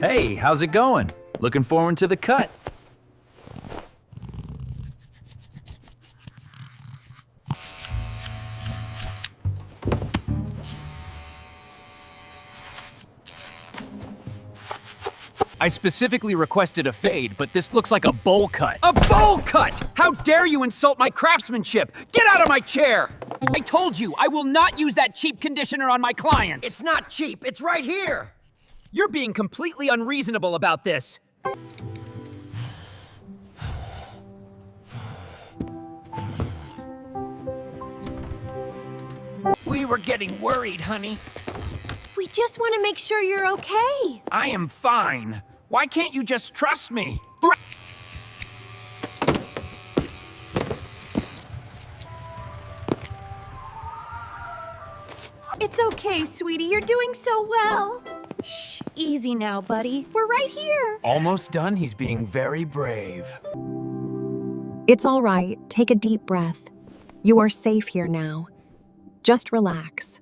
Hey, how's it going? Looking forward to the cut. I specifically requested a fade, but this looks like a bowl cut. A bowl cut! How dare you insult my craftsmanship! Get out of my chair! I told you, I will not use that cheap conditioner on my clients. It's not cheap, it's right here! You're being completely unreasonable about this. We were getting worried, honey. We just want to make sure you're okay. I am fine. Why can't you just trust me? It's okay, sweetie. You're doing so well. Shh, easy now, buddy. We're right here. Almost done, he's being very brave. It's all right. Take a deep breath. You are safe here now. Just relax.